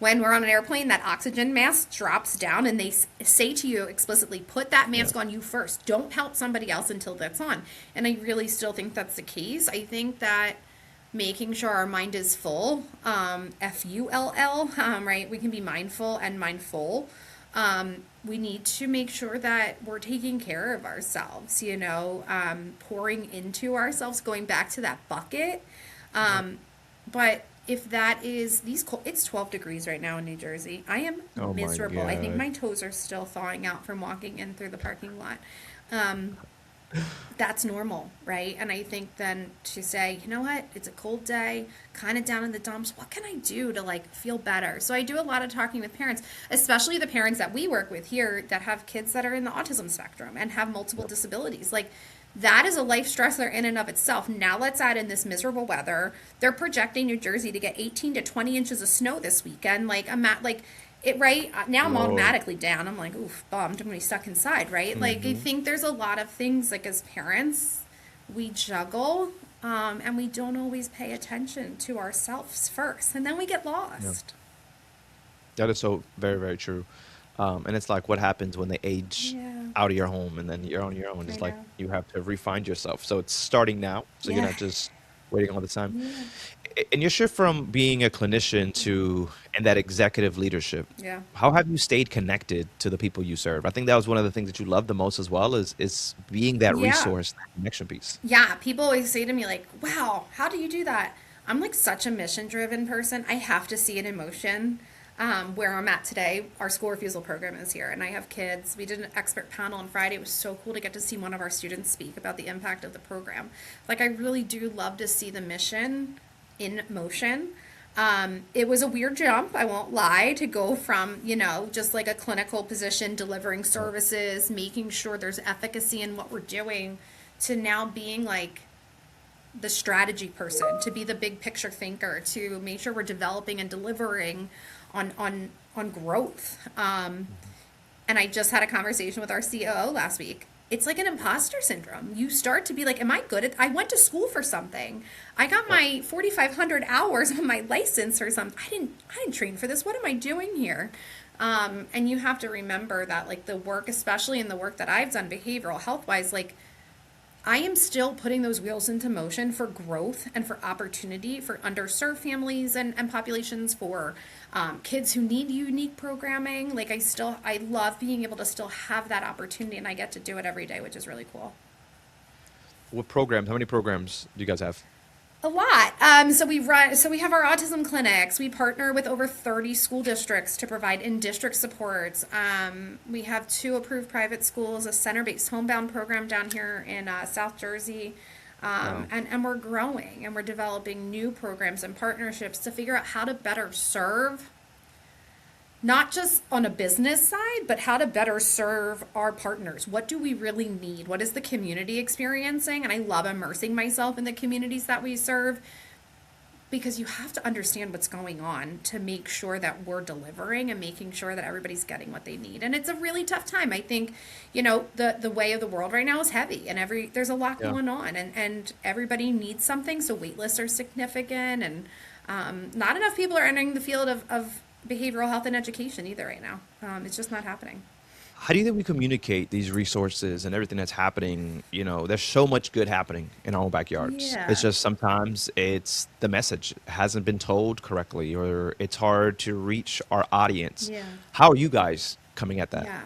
when we're on an airplane, that oxygen mask drops down and they say to you explicitly, put that Yeah. mask on you first. Don't help somebody else until that's on. And I really still think that's the case. I think that making sure our mind is full, Full, right? We can be mindful and mindful. We need to make sure that we're taking care of ourselves, pouring into ourselves, going back to that bucket. Yeah. But if that is it's 12 degrees right now in New Jersey. I am Oh my miserable. I think God. my toes are still thawing out from walking in through the parking lot. Um, that's normal, right? And I think then to say, you know what, it's a cold day, kind of down in the dumps. What can I do to like feel better? So I do a lot of talking with parents, especially the parents that we work with here that have kids that are in the autism spectrum and have multiple Yep. disabilities. Like that is a life stressor in and of itself. Now let's add in this miserable weather. They're projecting New Jersey to get 18 to 20 inches of snow this weekend. Like I'm at like it right now I'm Whoa. automatically down. I'm like, oof, bummed. I'm gonna be stuck inside, right? Like I Hmm. think there's a lot of things like as parents we juggle, and we don't always pay attention to ourselves first, and then we get Yeah. lost. That is so very, very true. And it's like what happens when they age Yeah, out of your home and then you're on your own. I It's like know. you have to refine yourself. So it's starting now. So you're Yeah, not just waiting all the time. yeah, In your shift from being a clinician to and that executive leadership, yeah. how have you stayed connected to the people you serve? I think that was one of the things that you love the most as well is being that Yeah. resource, that connection piece. Yeah, people always say to me like, "Wow, how do you do that?" I'm like such a mission-driven person. I have to see it in motion. Where I'm at today, our school refusal program is here, and I have kids. We did an expert panel on Friday. It was so cool to get to see one of our students speak about the impact of the program. Like, I really do love to see the mission in motion. It was a weird jump, I won't lie, to go from, just like a clinical position, delivering Yeah. services, making sure there's efficacy in what we're doing, to now being like the strategy person, to be the big picture thinker, to make sure we're developing and delivering on growth. Mhm. And I just had a conversation with our COO last week. It's like an imposter syndrome. You start to be like, am I good at I went to school for something. I got Yep. my 4,500 hours on my license or something. I didn't train for this. What am I doing here? And you have to remember that like the work, especially in the work that I've done behavioral health wise, like I am still putting those wheels into motion for growth and for opportunity for underserved families and populations, for kids who need unique programming. Like I love being able to still have that opportunity, and I get to do it every day, which is really cool. What programs? How many programs do you guys have? A lot. So we have our autism clinics. We partner with over 30 school districts to provide in-district supports. We have two approved private schools, a center-based homebound program down here in South Jersey. Wow. And we're growing and we're developing new programs and partnerships to figure out how to better serve not just on a business side, but how to better serve our partners. What do we really need? What is the community experiencing? And I love immersing myself in the communities that we serve because you have to understand what's going on to make sure that we're delivering and making sure that everybody's getting what they need. And it's a really tough time. I think, the way of the world right now is heavy and there's a lot Yeah. going on and everybody needs something. So waitlists are significant and not enough people are entering the field of behavioral health and education either right now. It's just not happening. How do you think we communicate these resources and everything that's happening? There's so much good happening in our own backyards. It's Yeah. just sometimes it's the message hasn't been told correctly or it's hard to reach our audience. Yeah. How are you guys coming at that? Yeah.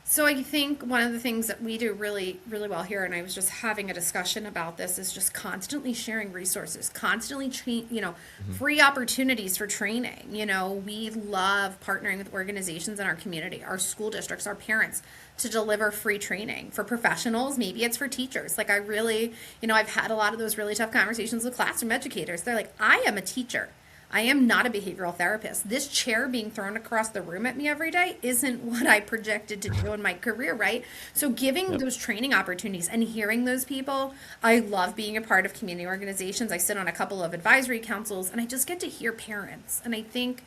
So I think one of the things that we do really, really well here, and I was just having a discussion about this, is just constantly sharing resources, constantly, Hmm. free opportunities for training. We love partnering with organizations in our community, our school districts, our parents, to deliver free training for professionals. Maybe it's for teachers. Like I really, I've had a lot of those really tough conversations with classroom educators. They're like, I am a teacher. I am not a behavioral therapist. This chair being thrown across the room at me every day isn't what I projected to do in my career, right? So, giving Yep. those training opportunities and hearing those people, I love being a part of community organizations. I sit on a couple of advisory councils and I just get to hear parents. And I think,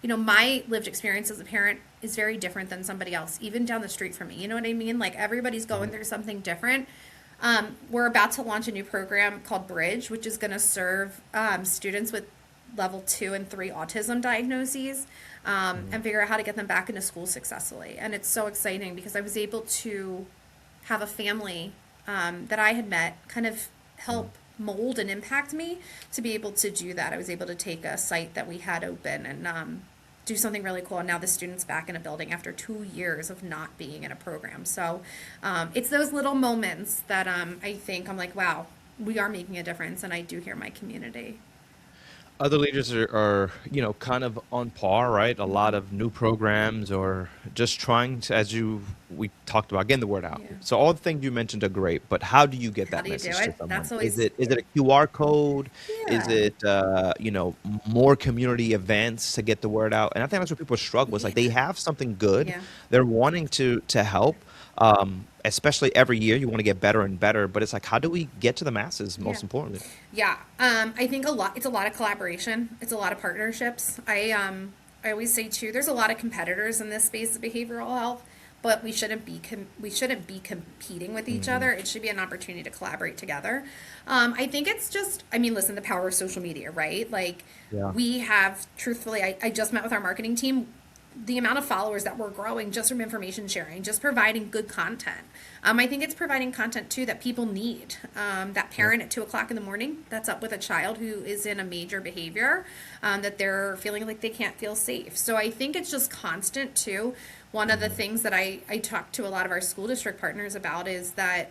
my lived experience as a parent is very different than somebody else, even down the street from me. You know what I mean? Like, everybody's going Mhm. through something different. We're about to launch a new program called Bridge, which is going to serve students with level 2 and 3 autism diagnoses, and figure out how to get them back into school successfully. And it's so exciting because I was able to have a family that I had met kind of help mold and impact me to be able to do that. I was able to take a site that we had open and do something really cool. And now the student's back in a building after 2 years of not being in a program. So it's those little moments that I think I'm like, wow, we are making a difference, and I do hear my community. Other leaders are, kind of on par, right? A lot of new programs or just trying to, we talked about, getting the word out. Yeah. So all the things you mentioned are great, but how do you get How that do you do message to it? someone? That's always, Is it a QR code? Is yeah. it, more community events to get the word out? And I think that's where people struggle. It's like they Yeah. have something good. Yeah. They're wanting to help. Especially every year, you want to get better and better, but it's like, how do we get to the masses, Yeah. most importantly? Yeah. I think it's a lot of collaboration. It's a lot of partnerships. I always say too, there's a lot of competitors in this space of behavioral health, but we shouldn't be competing with each other. It should be an opportunity to collaborate together. I think it's just, I mean, listen, the power of social media, right? Like Yeah. we have, truthfully, I just met with our marketing team. The amount of followers that we're growing just from information sharing, just providing good content. I think it's providing content too that people need. That parent at 2 o'clock in the morning that's up with a child who is in a major behavior, that they're feeling like they can't feel safe. So I think it's just constant too. One of the things that I talk to a lot of our school district partners about is that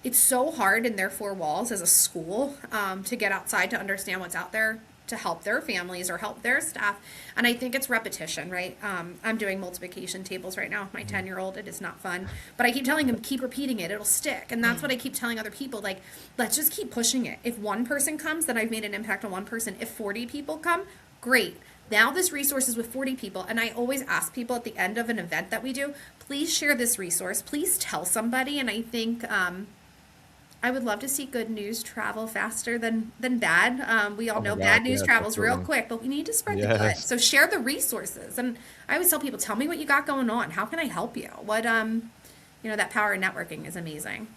it's so hard in their four walls as a school to get outside to understand what's out there to help their families or help their staff. And I think it's repetition, right? I'm doing multiplication tables right now with my 10-year-old. It is not fun. But I keep telling him, keep repeating it. It'll stick. And that's what I keep telling other people. Like, let's just keep pushing it. If one person comes, then I've made an impact on one person. If 40 people come, great. Now this resource is with 40 people. And I always ask people at the end of an event that we do, please share this resource. Please tell somebody. And I think I would love to see good news travel faster than bad. We all Oh my know God, bad news yes, travels real absolutely. quick, but we need to spread the good. Yes. So share the resources. And I always tell people, tell me what you got going on. How can I help you? That power of networking is amazing.